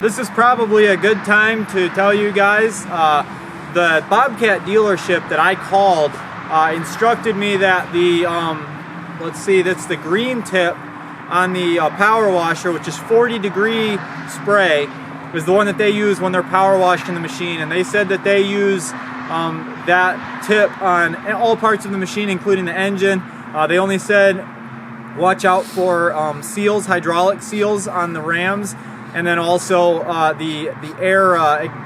This is probably a good time to tell you guys, the Bobcat dealership that I called instructed me that the, let's see, that's the green tip on the power washer, which is 40-degree spray, is the one that they use when they're power washing the machine. And they said that they use that tip on all parts of the machine, including the engine. They only said watch out for seals, hydraulic seals on the rams, and then also the air,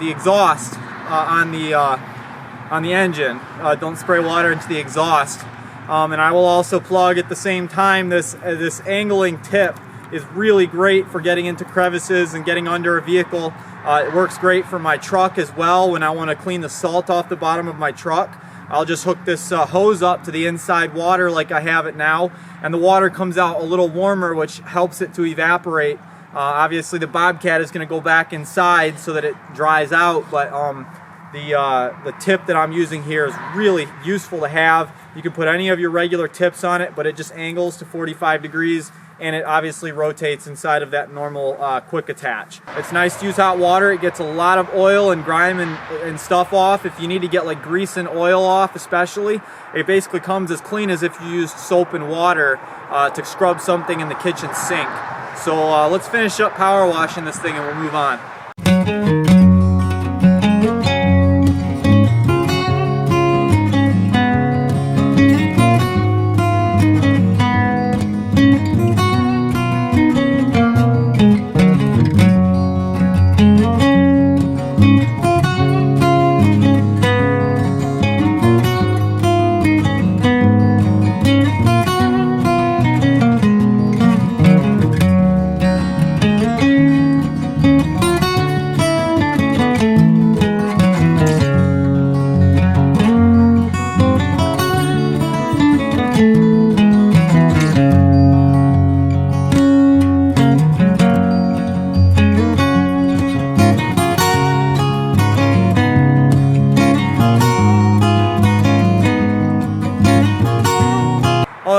the exhaust on the engine. Don't spray water into the exhaust. And I will also plug at the same time, this angling tip is really great for getting into crevices and getting under a vehicle. It works great for my truck as well. When I want to clean the salt off the bottom of my truck, I'll just hook this hose up to the inside water like I have it now, and the water comes out a little warmer, which helps it to evaporate. Obviously the Bobcat is going to go back inside so that it dries out, but the tip that I'm using here is really useful to have. You can put any of your regular tips on it, but it just angles to 45 degrees, and it obviously rotates inside of that normal quick attach. It's nice to use hot water. It gets a lot of oil and grime and stuff off. If you need to get like grease and oil off especially, it basically comes as clean as if you used soap and water to scrub something in the kitchen sink. So let's finish up power washing this thing and we'll move on.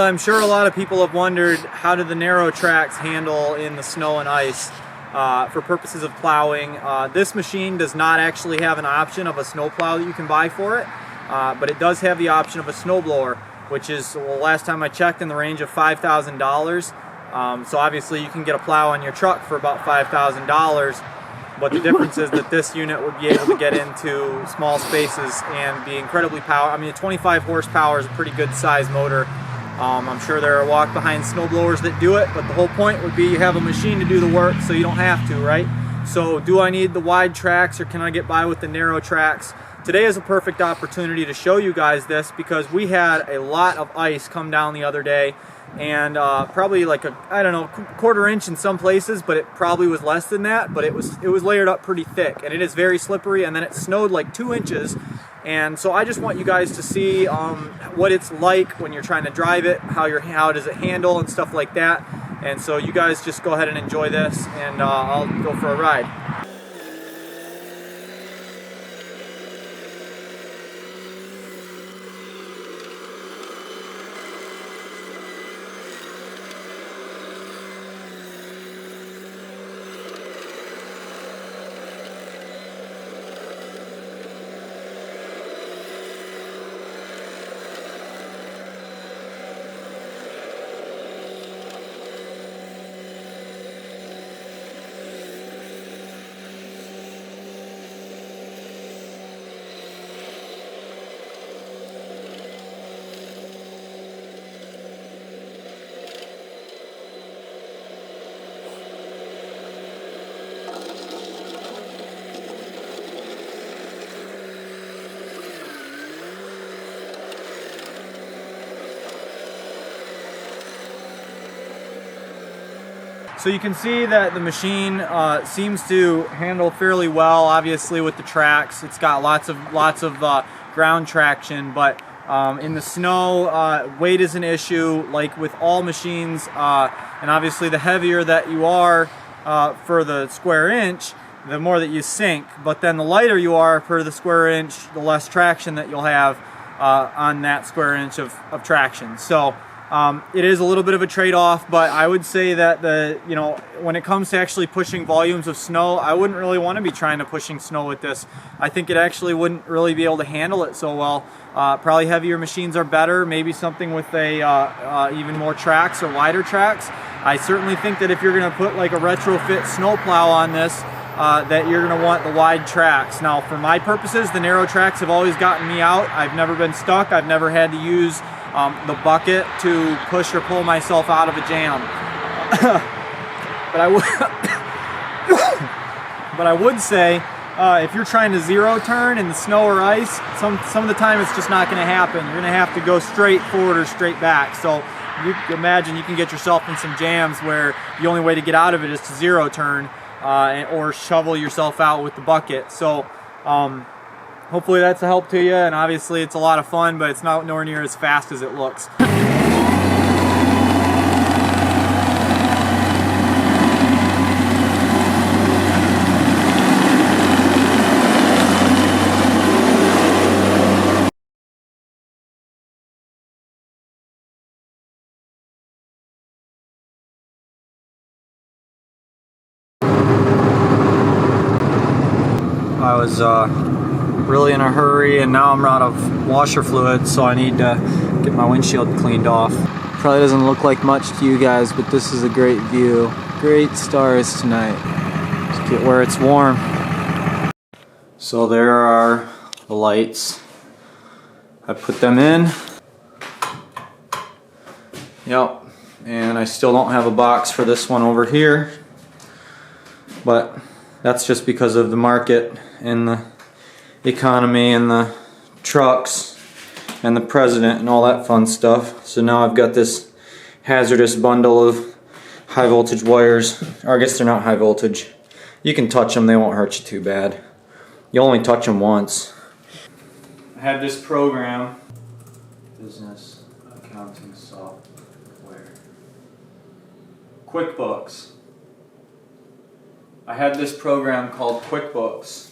I'm sure a lot of people have wondered, how do the narrow tracks handle in the snow and ice for purposes of plowing. This machine does not actually have an option of a snow plow that you can buy for it, but it does have the option of a snowblower, which is, well, last time I checked, in the range of $5,000. So obviously you can get a plow on your truck for about $5,000, but the difference is that this unit would be able to get into small spaces and be incredibly powerful. I mean, a 25 horsepower is a pretty good size motor. I'm sure there are walk-behind snowblowers that do it, but the whole point would be you have a machine to do the work so you don't have to, right? So do I need the wide tracks, or can I get by with the narrow tracks? Today is a perfect opportunity to show you guys this, because we had a lot of ice come down the other day, and probably like a, I don't know, quarter inch in some places, but it probably was less than that, but it was layered up pretty thick, and it is very slippery. And then it snowed like 2 inches. And so I just want you guys to see what it's like when you're trying to drive it, how does it handle and stuff like that. And so you guys just go ahead and enjoy this, and I'll go for a ride. So you can see that the machine seems to handle fairly well. Obviously, with the tracks, it's got lots of ground traction, but in the snow, weight is an issue, like with all machines. And obviously, the heavier that you are for the square inch, the more that you sink. But then the lighter you are per the square inch, the less traction that you'll have on that square inch of traction. So It is a little bit of a trade-off, but I would say that when it comes to actually pushing volumes of snow, I wouldn't really want to be trying to pushing snow with this. I think it actually wouldn't really be able to handle it so well. Probably heavier machines are better, maybe something with even more tracks or wider tracks. I certainly think that if you're going to put like a retrofit snowplow on this, that you're going to want the wide tracks. Now, for my purposes, the narrow tracks have always gotten me out. I've never been stuck. I've never had to use the bucket to push or pull myself out of a jam. But I would say, if you're trying to zero turn in the snow or ice, some of the time it's just not going to happen. You're going to have to go straight forward or straight back. So you can imagine you can get yourself in some jams where the only way to get out of it is to zero turn or shovel yourself out with the bucket. So hopefully that's a help to you, and obviously it's a lot of fun, but it's not nowhere near as fast as it looks. I was really in a hurry, and now I'm out of washer fluid, so I need to get my windshield cleaned off. Probably doesn't look like much to you guys, but this is a great view. Great stars tonight. Just get where it's warm. So there are the lights. I put them in. Yep, and I still don't have a box for this one over here, but that's just because of the market and the economy and the trucks and the president and all that fun stuff. So now I've got this hazardous bundle of high voltage wires, or I guess they're not high voltage. You can touch them, they won't hurt you too bad. You only touch them once. I had this program, business accounting software, Quickbooks. I had this program called Quickbooks,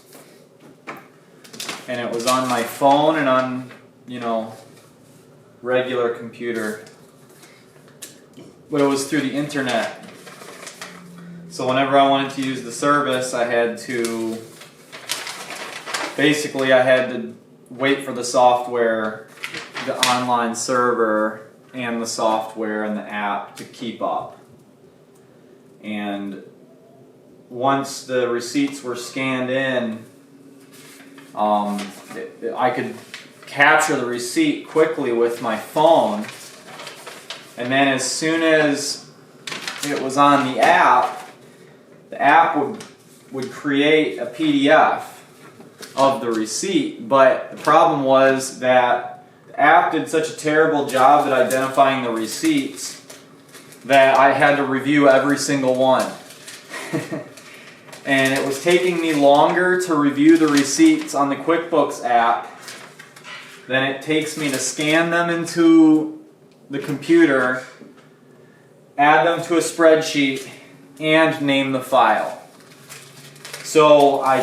and it was on my phone and on, regular computer, but it was through the internet. So whenever I wanted to use the service, I had to wait for the software, the online server, and the software and the app to keep up. And once the receipts were scanned in, I could capture the receipt quickly with my phone, and then as soon as it was on the app would create a PDF of the receipt. But the problem was that the app did such a terrible job at identifying the receipts that I had to review every single one. And it was taking me longer to review the receipts on the Quickbooks app than it takes me to scan them into the computer, add them to a spreadsheet, and name the file. So I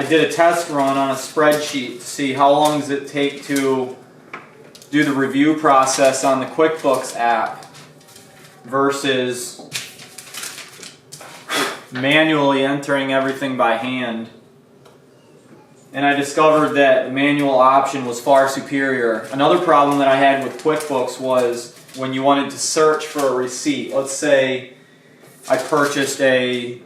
did a test run on a spreadsheet to see how long does it take to do the review process on the Quickbooks app versus manually entering everything by hand. And I discovered that the manual option was far superior. Another problem that I had with Quickbooks was when you wanted to search for a receipt. Let's say I purchased a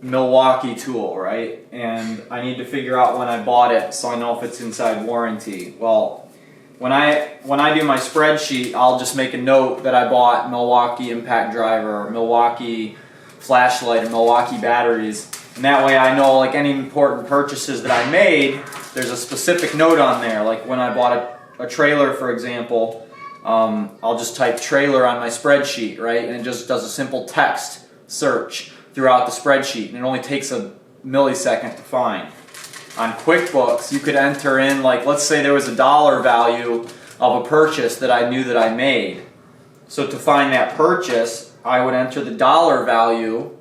Milwaukee tool, right? And I need to figure out when I bought it so I know if it's inside warranty. Well, when I do my spreadsheet, I'll just make a note that I bought Milwaukee impact driver or Milwaukee flashlight or Milwaukee batteries, and that way I know, like, any important purchases that I made, there's a specific note on there. Like when I bought a trailer, for example, I'll just type trailer on my spreadsheet, right, and it just does a simple text search throughout the spreadsheet, and it only takes a millisecond to find. On Quickbooks, you could enter in, like, let's say there was a dollar value of a purchase that I knew that I made. So to find that purchase, I would enter the dollar value.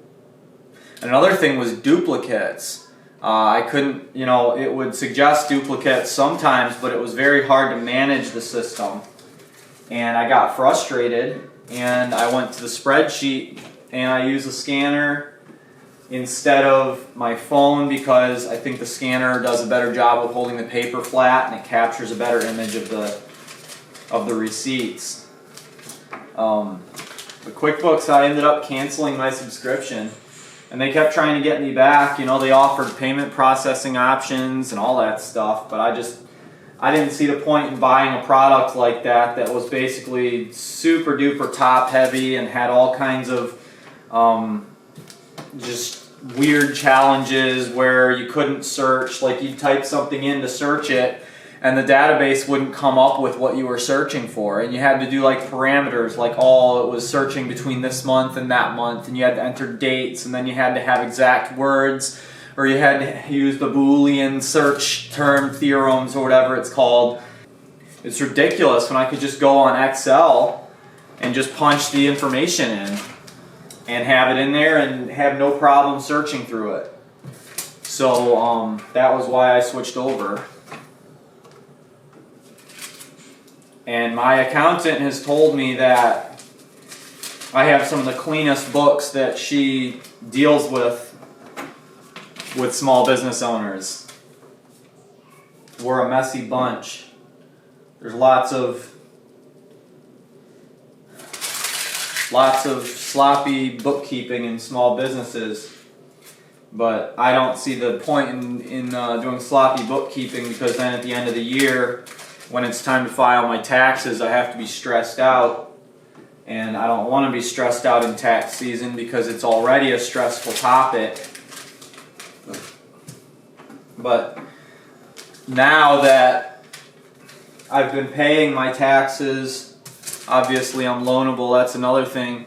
Another thing was duplicates. I couldn't, it would suggest duplicates sometimes, but it was very hard to manage the system. and I got frustrated, and I went to the spreadsheet and I used a scanner instead of my phone, because I think the scanner does a better job of holding the paper flat and it captures a better image of the receipts. The QuickBooks, I ended up canceling my subscription, and they kept trying to get me back. You know, they offered payment processing options and all that stuff, but I didn't see the point in buying a product like that was basically super duper top heavy and had all kinds of just weird challenges where you couldn't search. Like, you'd type something in to search it and the database wouldn't come up with what you were searching for, and you had to do like parameters, like, oh, it was searching between this month and that month, and you had to enter dates, and then you had to have exact words, or you had to use the Boolean search term theorems or whatever it's called. It's ridiculous when I could just go on Excel and just punch the information in and have it in there and have no problem searching through it. So that was why I switched over. And my accountant has told me that I have some of the cleanest books that she deals with small business owners. We're a messy bunch. There's lots of sloppy bookkeeping in small businesses, but I don't see the point in doing sloppy bookkeeping, because then at the end of the year, when it's time to file my taxes, I have to be stressed out, and I don't want to be stressed out in tax season because it's already a stressful topic. But now that I've been paying my taxes, obviously I'm loanable, that's another thing.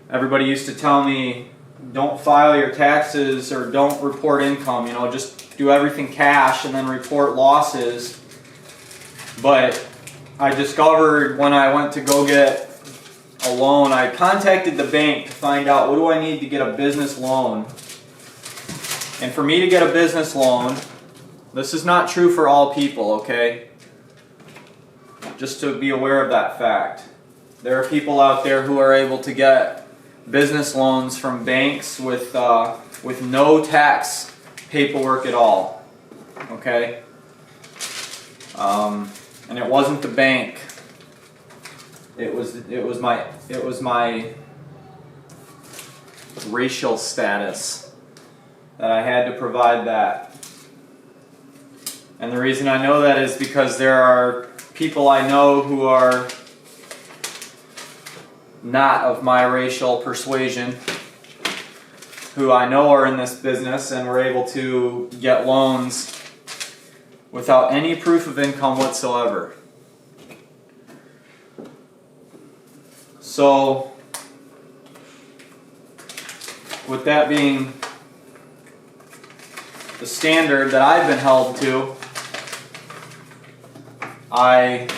Everybody used to tell me, don't file your taxes or don't report income, you know, just do everything cash and then report losses. But I discovered when I went to go get a loan, I contacted the bank to find out, what do I need to get a business loan? And for me to get a business loan, this is not true for all people, okay? Just to be aware of that fact. There are people out there who are able to get business loans from banks with no tax paperwork at all, okay? And it wasn't the bank. It was my racial status that I had to provide that. And the reason I know that is because there are people I know who are not of my racial persuasion, who I know are in this business and were able to get loans without any proof of income whatsoever. So, with that being the standard that I've been held to, I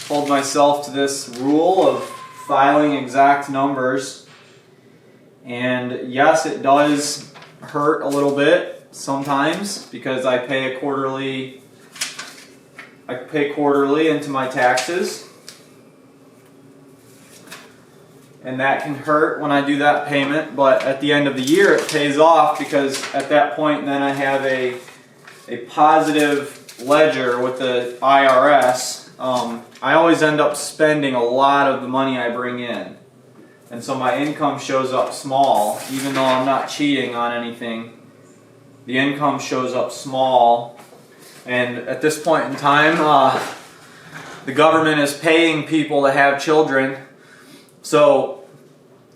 hold myself to this rule of filing exact numbers. And yes, it does hurt a little bit sometimes because I pay quarterly into my taxes. And that can hurt when I do that payment, but at the end of the year it pays off, because at that point then I have a positive ledger with the IRS. I always end up spending a lot of the money I bring in, and so my income shows up small. Even though I'm not cheating on anything, the income shows up small. And at this point in time, the government is paying people to have children. So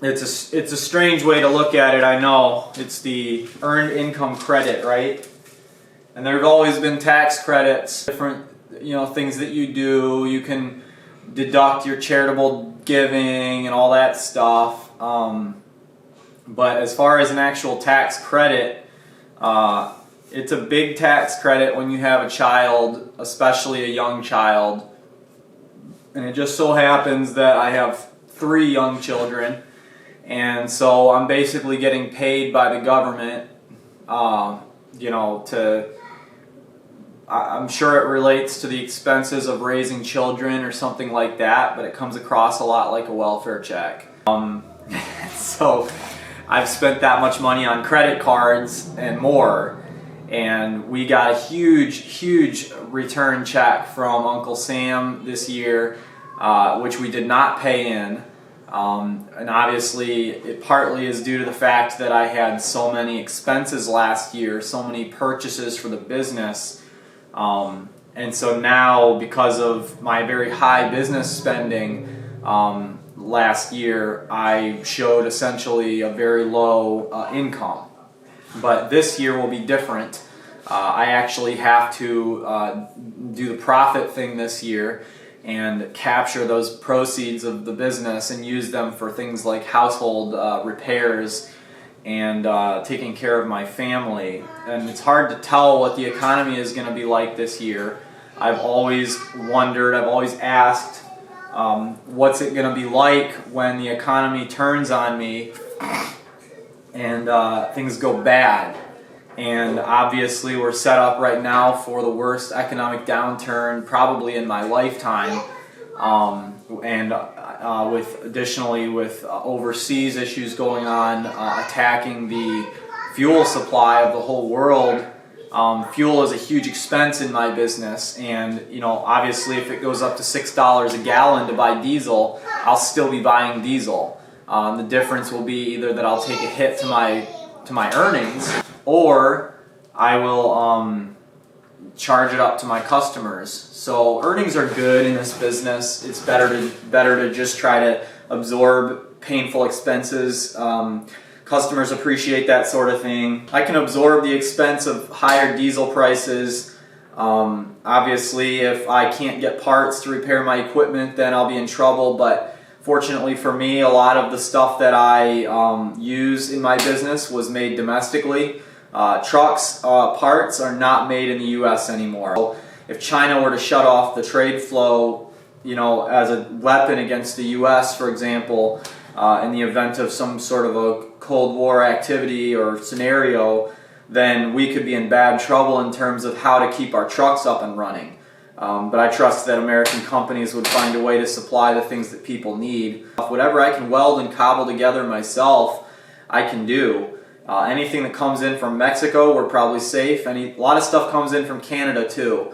it's a strange way to look at it, I know. It's the earned income credit, right? And there have always been tax credits, different things that you do. You can deduct your charitable giving and all that stuff. But as far as an actual tax credit, it's a big tax credit when you have a child, especially a young child. And it just so happens that I have 3 young children, and so I'm basically getting paid by the government, I'm sure it relates to the expenses of raising children or something like that, but it comes across a lot like a welfare check. So I've spent that much money on credit cards and more, and we got a huge return check from Uncle Sam this year, which we did not pay in. And obviously it partly is due to the fact that I had so many expenses last year, so many purchases for the business. And so now, because of my very high business spending last year, I showed essentially a very low income. But this year will be different. I actually have to do the profit thing this year and capture those proceeds of the business and use them for things like household repairs and taking care of my family. And it's hard to tell what the economy is going to be like this year. I've always wondered, I've always asked, what's it going to be like when the economy turns on me and things go bad? And obviously we're set up right now for the worst economic downturn probably in my lifetime, additionally with overseas issues going on, attacking the fuel supply of the whole world. Fuel is a huge expense in my business, and obviously if it goes up to $6 a gallon to buy diesel, I'll still be buying diesel. The difference will be either that I'll take a hit to my earnings, or I will charge it up to my customers. So earnings are good in this business. It's better to just try to absorb painful expenses. Customers appreciate that sort of thing. I can absorb the expense of higher diesel prices. Obviously, if I can't get parts to repair my equipment, then I'll be in trouble. But fortunately for me, a lot of the stuff that I use in my business was made domestically. Trucks parts are not made in the U.S. anymore. So if China were to shut off the trade flow, as a weapon against the U.S., for example, in the event of some sort of a Cold War activity or scenario, then we could be in bad trouble in terms of how to keep our trucks up and running. But I trust that American companies would find a way to supply the things that people need. Whatever I can weld and cobble together myself, I can do. Anything that comes in from Mexico, we're probably safe. A lot of stuff comes in from Canada too.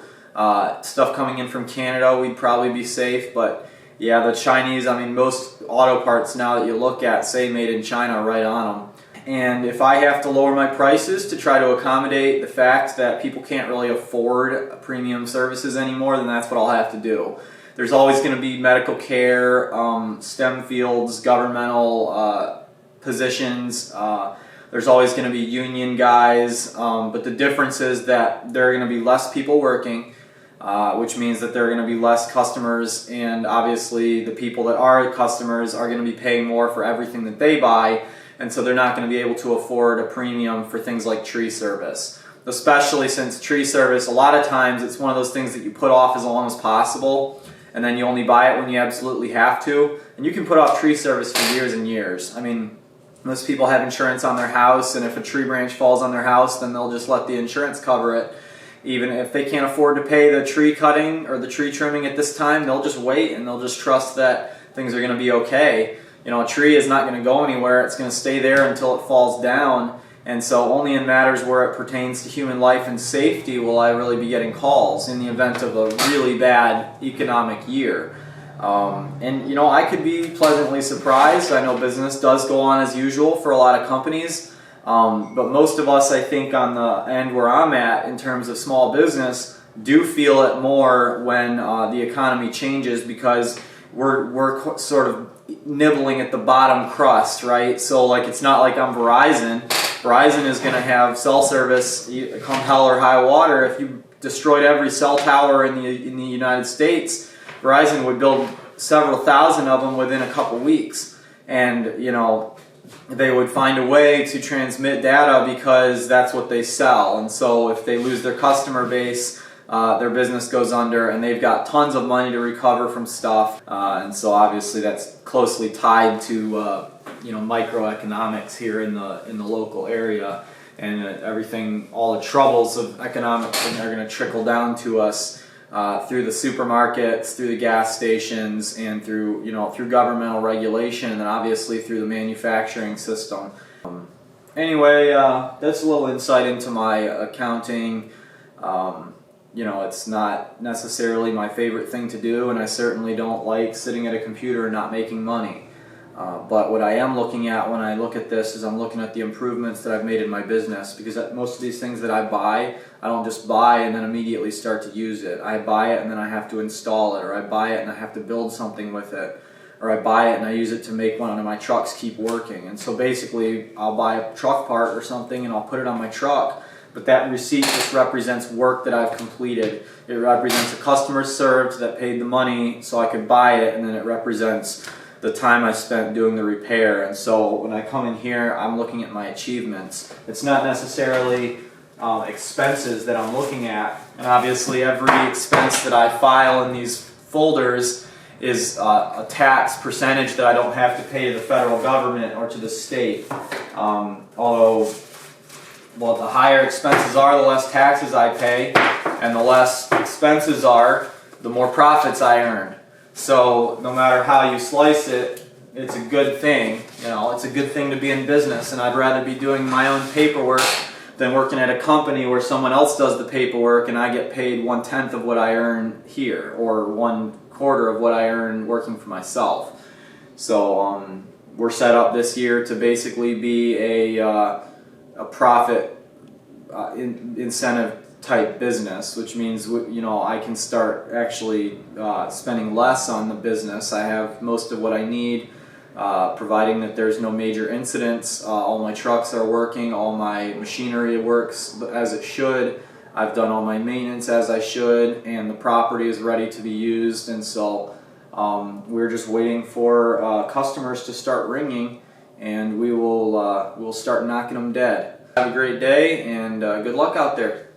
Stuff coming in from Canada, we'd probably be safe. But yeah, the Chinese, most auto parts now that you look at say made in China right on them. And if I have to lower my prices to try to accommodate the fact that people can't really afford premium services anymore, then that's what I'll have to do. There's always going to be medical care, STEM fields, governmental positions. There's always going to be union guys, but the difference is that there are going to be less people working, which means that there are going to be less customers, and obviously the people that are customers are going to be paying more for everything that they buy, and so they're not going to be able to afford a premium for things like tree service. Especially since tree service, a lot of times it's one of those things that you put off as long as possible, and then you only buy it when you absolutely have to, and you can put off tree service for years and years. Most people have insurance on their house, and if a tree branch falls on their house, then they'll just let the insurance cover it. Even if they can't afford to pay the tree cutting or the tree trimming at this time, they'll just wait and they'll just trust that things are going to be okay. A tree is not going to go anywhere. It's going to stay there until it falls down. And so only in matters where it pertains to human life and safety will I really be getting calls in the event of a really bad economic year. I could be pleasantly surprised. I know business does go on as usual for a lot of companies, but most of us, I think, on the end where I'm at in terms of small business, do feel it more when the economy changes, because we're sort of nibbling at the bottom crust, right? So it's not like I'm Verizon. Verizon is going to have cell service come hell or high water. If you destroyed every cell tower in the United States, Verizon would build several thousand of them within a couple weeks, and they would find a way to transmit data because that's what they sell. And so if they lose their customer base, their business goes under, and they've got tons of money to recover from stuff. And so obviously that's closely tied to microeconomics here in the local area. and everything, all the troubles of economics are going to trickle down to us through the supermarkets, through the gas stations, and through through governmental regulation, and then obviously through the manufacturing system. Anyway, that's a little insight into my accounting. It's not necessarily my favorite thing to do, and I certainly don't like sitting at a computer and not making money. But what I am looking at when I look at this is I'm looking at the improvements that I've made in my business, because most of these things that I buy, I don't just buy and then immediately start to use it. I buy it and then I have to install it, or I buy it and I have to build something with it, or I buy it and I use it to make one of my trucks keep working. And so basically I'll buy a truck part or something and I'll put it on my truck, but that receipt just represents work that I've completed. It represents a customer served that paid the money so I could buy it, and then it represents the time I spent doing the repair. And so when I come in here, I'm looking at my achievements. It's not necessarily expenses that I'm looking at, and obviously every expense that I file in these folders is a tax percentage that I don't have to pay to the federal government or to the state. Although, well, the higher expenses are, the less taxes I pay, and the less expenses are, the more profits I earn. So no matter how you slice it, it's a good thing. It's a good thing to be in business, and I'd rather be doing my own paperwork than working at a company where someone else does the paperwork and I get paid 1/10 of what I earn here, or 1/4 of what I earn working for myself. So we're set up this year to basically be a profit incentive type business, which means I can start actually spending less on the business. I have most of what I need, providing that there's no major incidents. All my trucks are working, all my machinery works as it should. I've done all my maintenance as I should, and the property is ready to be used. And so we're just waiting for customers to start ringing, and we'll start knocking them dead. Have a great day, and good luck out there.